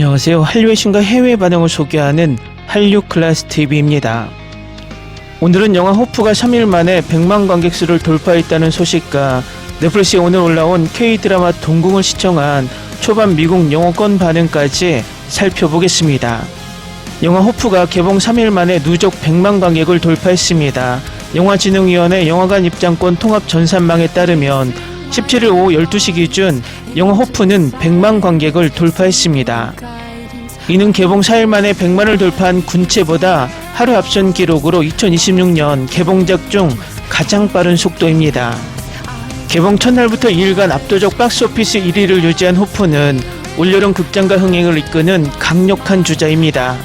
안녕하세요. 한류의 신과 해외 반응을 소개하는 한류 클래스 TV입니다. 오늘은 영화 호프가 3일 만에 100만 관객 수를 돌파했다는 소식과 넷플릭스에 오늘 올라온 K-드라마 동궁을 시청한 초반 미국 영어권 반응까지 살펴보겠습니다. 영화 호프가 개봉 3일 만에 누적 100만 관객을 돌파했습니다. 영화진흥위원회 영화관 입장권 통합 전산망에 따르면 17일 오후 12시 기준 영화 호프는 100만 관객을 돌파했습니다. 이는 개봉 4일 만에 100만을 돌파한 군체보다 하루 앞선 기록으로 2026년 개봉작 중 가장 빠른 속도입니다. 개봉 첫날부터 2일간 압도적 박스오피스 1위를 유지한 호프는 올여름 극장가 흥행을 이끄는 강력한 주자입니다.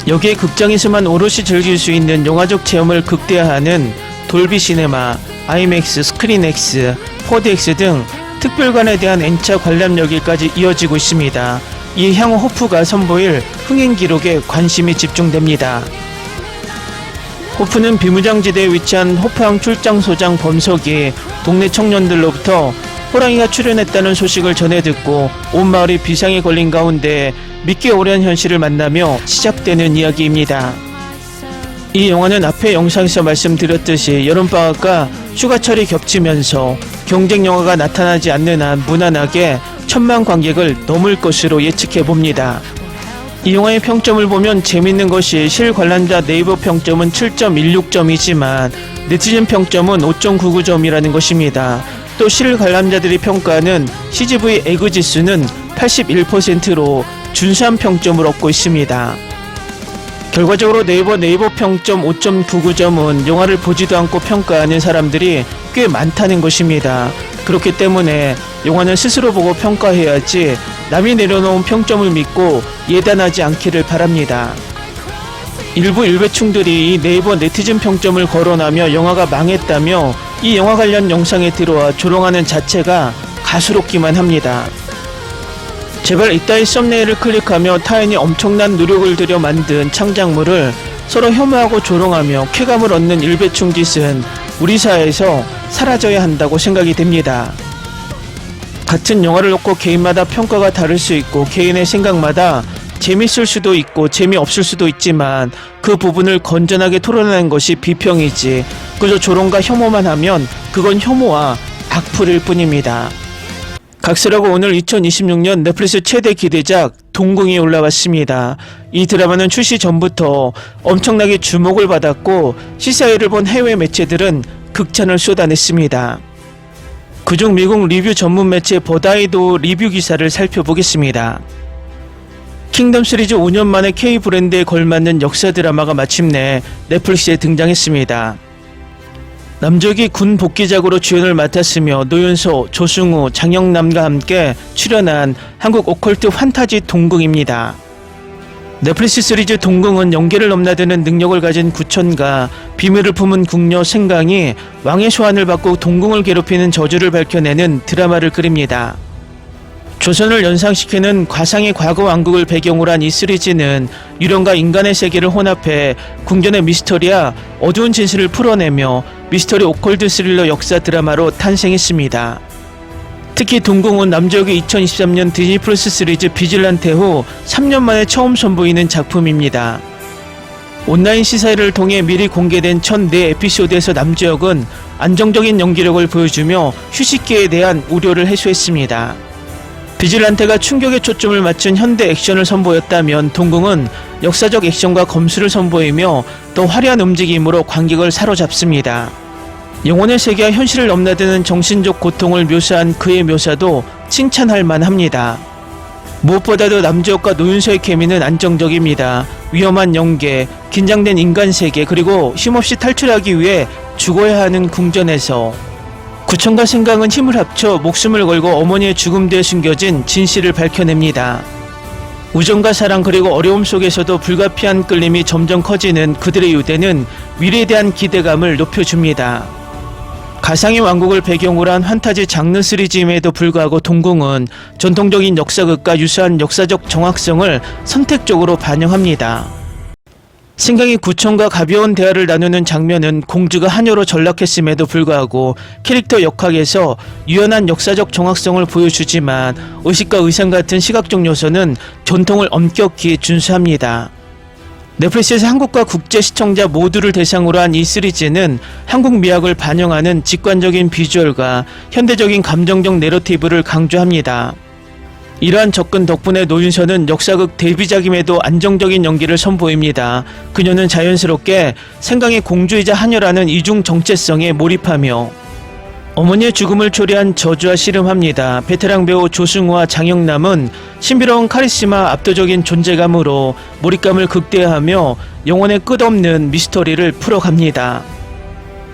여기에 극장에서만 오롯이 즐길 수 있는 영화적 체험을 극대화하는 돌비 시네마, 아이맥스, 스크린X, 4DX 등 특별관에 대한 N차 관람력일까지 이어지고 있습니다. 이에 향후 호프가 선보일 흥행 기록에 관심이 집중됩니다. 호프는 비무장지대에 위치한 호프항 출장소장 범석이 동네 청년들로부터 호랑이가 출연했다는 소식을 전해 듣고 온 마을이 비상에 걸린 가운데 믿기 어려운 현실을 만나며 시작되는 이야기입니다. 이 영화는 앞의 영상에서 말씀드렸듯이 여름방학과 휴가철이 겹치면서 경쟁 영화가 나타나지 않는 한 무난하게 1000만 관객을 넘을 것으로 예측해봅니다. 이 영화의 평점을 보면 재밌는 것이 실관람자 네이버 평점은 7.16점이지만 네티즌 평점은 5.99점이라는 것입니다. 또 실관람자들이 평가하는 CGV 에그 지수는 81%로 준수한 평점을 얻고 있습니다. 결과적으로 네이버 평점 5.99점은 영화를 보지도 않고 평가하는 사람들이 꽤 많다는 것입니다. 그렇기 때문에 영화는 스스로 보고 평가해야지 남이 내려놓은 평점을 믿고 예단하지 않기를 바랍니다. 일부 일배충들이 이 네이버 네티즌 평점을 거론하며 영화가 망했다며 이 영화 관련 영상에 들어와 조롱하는 자체가 가수롭기만 합니다. 제발 이따위 썸네일을 클릭하며 타인이 엄청난 노력을 들여 만든 창작물을 서로 혐오하고 조롱하며 쾌감을 얻는 일배충 짓은 우리 사회에서 사라져야 한다고 생각이 됩니다. 같은 영화를 놓고 개인마다 평가가 다를 수 있고 개인의 생각마다 재밌을 수도 있고 재미없을 수도 있지만 그 부분을 건전하게 토론하는 것이 비평이지 그저 조롱과 혐오만 하면 그건 혐오와 악플일 뿐입니다. 각설하고 오늘 2026년 넷플릭스 최대 기대작 동궁이 올라왔습니다. 이 드라마는 출시 전부터 엄청나게 주목을 받았고 시사회를 본 해외 매체들은 극찬을 쏟아냈습니다. 그중 미국 리뷰 전문 매체 버다이도 리뷰 기사를 살펴보겠습니다. 킹덤 시리즈 5년 만에 K 브랜드에 걸맞는 역사 드라마가 마침내 넷플릭스에 등장했습니다. 남적이 군 복귀작으로 주연을 맡았으며 노윤소, 조승우, 장영남과 함께 출연한 한국 오컬트 판타지 동궁입니다. 넷플릭스 시리즈 동궁은 연계를 넘나드는 능력을 가진 구천과 비밀을 품은 궁녀 생강이 왕의 소환을 받고 동궁을 괴롭히는 저주를 밝혀내는 드라마를 그립니다. 조선을 연상시키는 과상의 과거 왕국을 배경으로 한 이 시리즈는 유령과 인간의 세계를 혼합해 궁전의 미스터리와 어두운 진실을 풀어내며 미스터리 오컬트 스릴러 역사 드라마로 탄생했습니다. 특히 동궁은 남적이 2023년 디즈니 플러스 시리즈 비질란테 후 3년 만에 처음 선보이는 작품입니다. 온라인 시사회를 통해 미리 공개된 첫 4에피소드에서 남주혁은 안정적인 연기력을 보여주며 휴식기에 대한 우려를 해소했습니다. 비질란테가 충격의 초점을 맞춘 현대 액션을 선보였다면 동궁은 역사적 액션과 검수를 선보이며 더 화려한 움직임으로 관객을 사로잡습니다. 영혼의 세계와 현실을 넘나드는 정신적 고통을 묘사한 그의 묘사도 칭찬할 만합니다. 무엇보다도 남주혁과 노윤서의 케미는 안정적입니다. 위험한 연계, 긴장된 인간 세계 그리고 힘없이 탈출하기 위해 죽어야 하는 궁전에서 구천과 생강은 힘을 합쳐 목숨을 걸고 어머니의 죽음 뒤에 숨겨진 진실을 밝혀냅니다. 우정과 사랑 그리고 어려움 속에서도 불가피한 끌림이 점점 커지는 그들의 유대는 미래에 대한 기대감을 높여줍니다. 가상의 왕국을 배경으로 한 판타지 장르 시리즈임에도 불구하고 동궁은 전통적인 역사극과 유사한 역사적 정확성을 선택적으로 반영합니다. 신강이 구청과 가벼운 대화를 나누는 장면은 공주가 하녀로 전락했음에도 불구하고 캐릭터 역학에서 유연한 역사적 정확성을 보여주지만 의식과 의상 같은 시각적 요소는 전통을 엄격히 준수합니다. 넷플릭스에서 한국과 국제 시청자 모두를 대상으로 한 이 시리즈는 한국 미학을 반영하는 직관적인 비주얼과 현대적인 감정적 내러티브를 강조합니다. 이러한 접근 덕분에 노윤서는 역사극 데뷔작임에도 안정적인 연기를 선보입니다. 그녀는 자연스럽게 생강의 공주이자 하녀라는 이중 정체성에 몰입하며 어머니의 죽음을 초래한 저주와 씨름합니다. 베테랑 배우 조승우와 장영남은 신비로운 카리스마, 압도적인 존재감으로 몰입감을 극대화하며 영혼의 끝없는 미스터리를 풀어갑니다.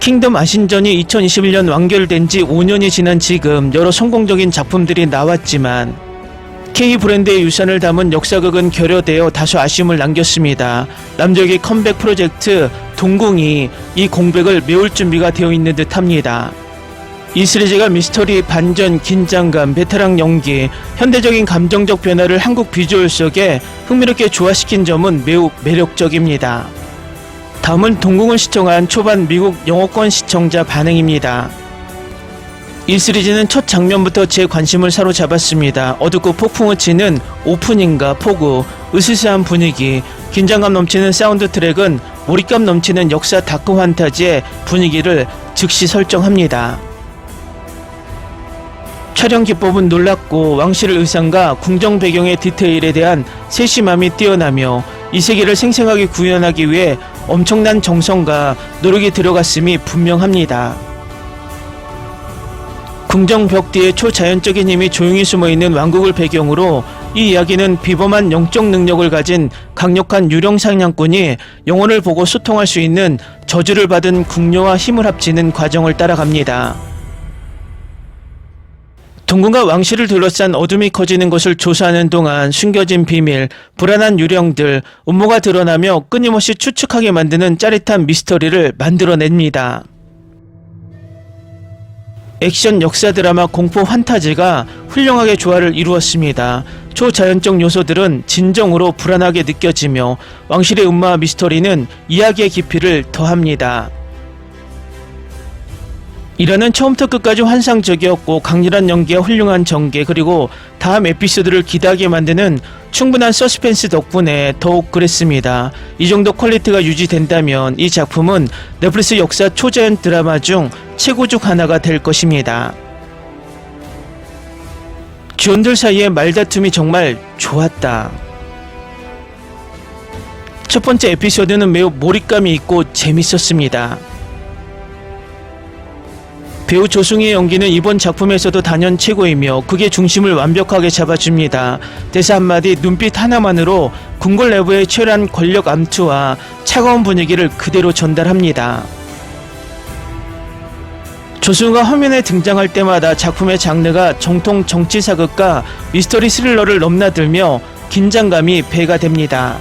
킹덤 아신전이 2021년 완결된 지 5년이 지난 지금 여러 성공적인 작품들이 나왔지만 K 브랜드의 유산을 담은 역사극은 결여되어 다소 아쉬움을 남겼습니다. 남적의 컴백 프로젝트 동궁이 이 공백을 메울 준비가 되어 있는 듯합니다. 이 시리즈가 미스터리, 반전, 긴장감, 베테랑 연기, 현대적인 감정적 변화를 한국 비주얼 속에 흥미롭게 조화시킨 점은 매우 매력적입니다. 다음은 동궁을 시청한 초반 미국 영어권 시청자 반응입니다. 이 시리즈는 첫 장면부터 제 관심을 사로잡았습니다. 어둡고 폭풍을 치는 오프닝과 포구, 으스스한 분위기, 긴장감 넘치는 사운드 트랙은 몰입감 넘치는 역사 다크 환타지의 분위기를 즉시 설정합니다. 촬영 기법은 놀랍고 왕실 의상과 궁정 배경의 디테일에 대한 세심함이 뛰어나며 이 세계를 생생하게 구현하기 위해 엄청난 정성과 노력이 들어갔음이 분명합니다. 궁정 벽 뒤에 초자연적인 힘이 조용히 숨어있는 왕국을 배경으로 이 이야기는 비범한 영적 능력을 가진 강력한 유령 사냥꾼이 영혼을 보고 소통할 수 있는 저주를 받은 궁녀와 힘을 합치는 과정을 따라갑니다. 동궁과 왕실을 둘러싼 어둠이 커지는 것을 조사하는 동안 숨겨진 비밀, 불안한 유령들, 음모가 드러나며 끊임없이 추측하게 만드는 짜릿한 미스터리를 만들어냅니다. 액션, 역사 드라마, 공포, 환타지가 훌륭하게 조화를 이루었습니다. 초자연적 요소들은 진정으로 불안하게 느껴지며 왕실의 음모와 미스터리는 이야기의 깊이를 더합니다. 이라는 처음부터 끝까지 환상적이었고 강렬한 연기와 훌륭한 전개, 그리고 다음 에피소드를 기대하게 만드는 충분한 서스펜스 덕분에 더욱 그랬습니다. 이 정도 퀄리티가 유지된다면 이 작품은 넷플릭스 역사 초자연 드라마 중 최고 중 하나가 될 것입니다. 주연들 사이의 말다툼이 정말 좋았다. 첫 번째 에피소드는 매우 몰입감이 있고 재밌었습니다. 배우 조승희의 연기는 이번 작품에서도 단연 최고이며 극의 중심을 완벽하게 잡아줍니다. 대사 한마디, 눈빛 하나만으로 궁궐 내부의 치열한 권력 암투와 차가운 분위기를 그대로 전달합니다. 조승우가 화면에 등장할 때마다 작품의 장르가 정통 정치사극과 미스터리 스릴러를 넘나들며 긴장감이 배가 됩니다.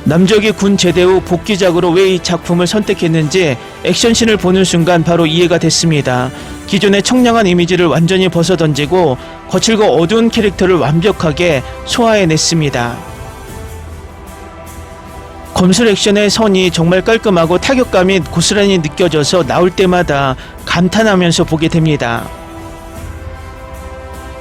남적이 군 제대 후 복귀작으로 왜 이 작품을 선택했는지 액션씬을 보는 순간 바로 이해가 됐습니다. 기존의 청량한 이미지를 완전히 벗어던지고 거칠고 어두운 캐릭터를 완벽하게 소화해냈습니다. 검술 액션의 선이 정말 깔끔하고 타격감이 고스란히 느껴져서 나올 때마다 감탄하면서 보게 됩니다.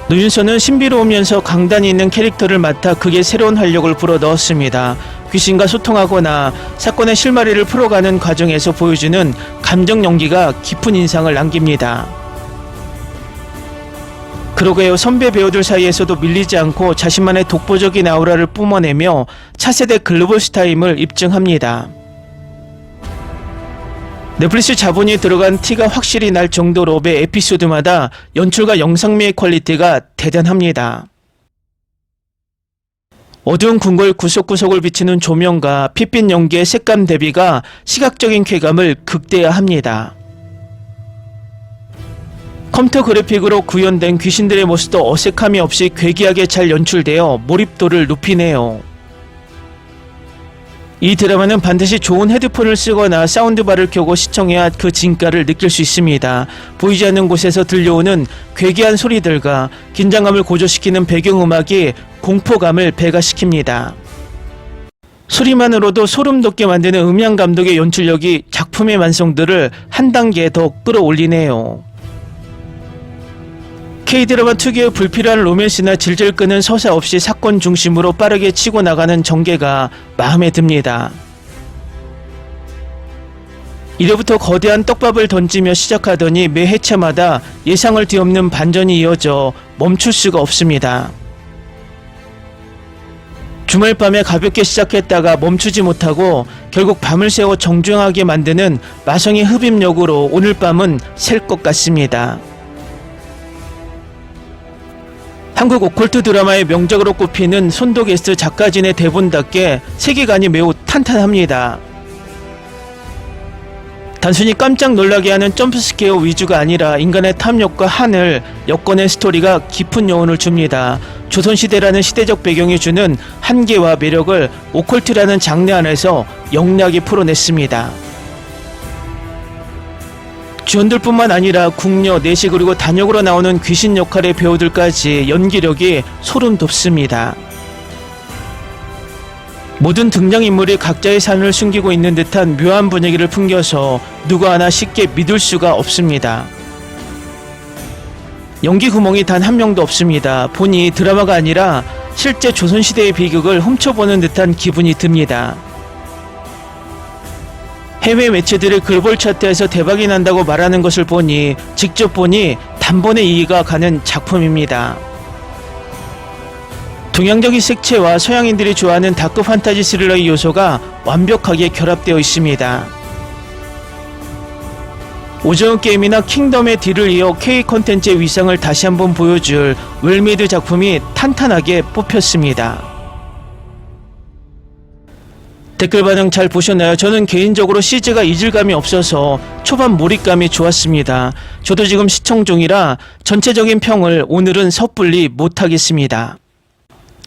노윤서는 신비로우면서 강단이 있는 캐릭터를 맡아 극에 새로운 활력을 불어넣었습니다. 귀신과 소통하거나 사건의 실마리를 풀어가는 과정에서 보여주는 감정 연기가 깊은 인상을 남깁니다. 그러게요, 선배 배우들 사이에서도 밀리지 않고 자신만의 독보적인 아우라를 뿜어내며 차세대 글로벌 스타임을 입증합니다. 넷플릭스 자본이 들어간 티가 확실히 날 정도로 매 에피소드마다 연출과 영상미의 퀄리티가 대단합니다. 어두운 궁궐 구석구석을 비치는 조명과 핏빛 연기의 색감 대비가 시각적인 쾌감을 극대화합니다. 컴퓨터 그래픽으로 구현된 귀신들의 모습도 어색함이 없이 괴기하게 잘 연출되어 몰입도를 높이네요. 이 드라마는 반드시 좋은 헤드폰을 쓰거나 사운드바를 켜고 시청해야 그 진가를 느낄 수 있습니다. 보이지 않는 곳에서 들려오는 괴기한 소리들과 긴장감을 고조시키는 배경음악이 공포감을 배가시킵니다. 소리만으로도 소름 돋게 만드는 음향 감독의 연출력이 작품의 완성도를 한 단계 더 끌어올리네요. K드라마 특유의 불필요한 로맨스나 질질 끄는 서사 없이 사건 중심으로 빠르게 치고 나가는 전개가 마음에 듭니다. 이래부터 거대한 떡밥을 던지며 시작하더니 매 회차마다 예상을 뒤엎는 반전이 이어져 멈출 수가 없습니다. 주말 밤에 가볍게 시작했다가 멈추지 못하고 결국 밤을 새워 정중하게 만드는 마성의 흡입력으로 오늘 밤은 셀 것 같습니다. 한국 오컬트 드라마의 명작으로 꼽히는 손도게스트 작가진의 대본답게 세계관이 매우 탄탄합니다. 단순히 깜짝 놀라게 하는 점프스케어 위주가 아니라 인간의 탐욕과 하늘, 여건의 스토리가 깊은 여운을 줍니다. 조선시대라는 시대적 배경이 주는 한계와 매력을 오컬트라는 장르 안에서 영리하게 풀어냈습니다. 주연들뿐만 아니라 궁녀, 내시 그리고 단역으로 나오는 귀신 역할의 배우들까지 연기력이 소름 돋습니다. 모든 등장인물이 각자의 삶을 숨기고 있는 듯한 묘한 분위기를 풍겨서 누구 하나 쉽게 믿을 수가 없습니다. 연기 구멍이 단 한 명도 없습니다. 보니 드라마가 아니라 실제 조선시대의 비극을 훔쳐보는 듯한 기분이 듭니다. 해외 매체들이 글볼 차트에서 대박이 난다고 말하는 것을 보니 직접 보니 단번에 이해가 가는 작품입니다. 동양적인 색채와 서양인들이 좋아하는 다크 판타지 스릴러의 요소가 완벽하게 결합되어 있습니다. 오징어 게임이나 킹덤의 뒤를 이어 K 콘텐츠의 위상을 다시 한번 보여줄 웰메이드 작품이 탄탄하게 뽑혔습니다. 댓글 반응 잘 보셨나요? 저는 개인적으로 CG가 이질감이 없어서 초반 몰입감이 좋았습니다. 저도 지금 시청 중이라 전체적인 평을 오늘은 섣불리 못하겠습니다.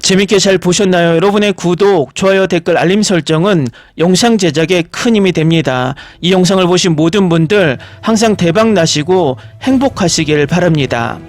재밌게 잘 보셨나요? 여러분의 구독, 좋아요, 댓글, 알림 설정은 영상 제작에 큰 힘이 됩니다. 이 영상을 보신 모든 분들 항상 대박 나시고 행복하시길 바랍니다.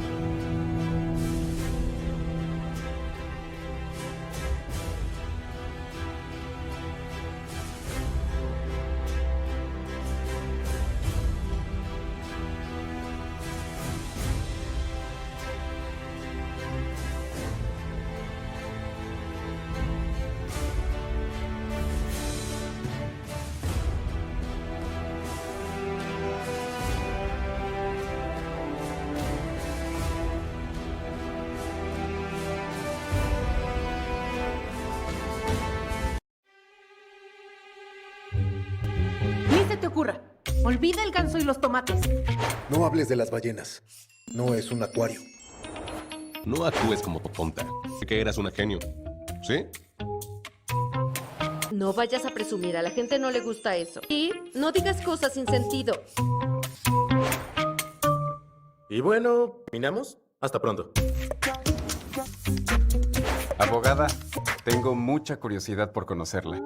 Ni se te ocurra. Olvida el ganso y los tomates. No hables de las ballenas. No es un acuario. No actúes como tonta. Que eras una genio. ¿Sí? No vayas a presumir, a la gente no le gusta eso. Y no digas cosas sin sentido. Y bueno, ¿terminamos? Hasta pronto. Abogada, tengo mucha curiosidad por conocerla.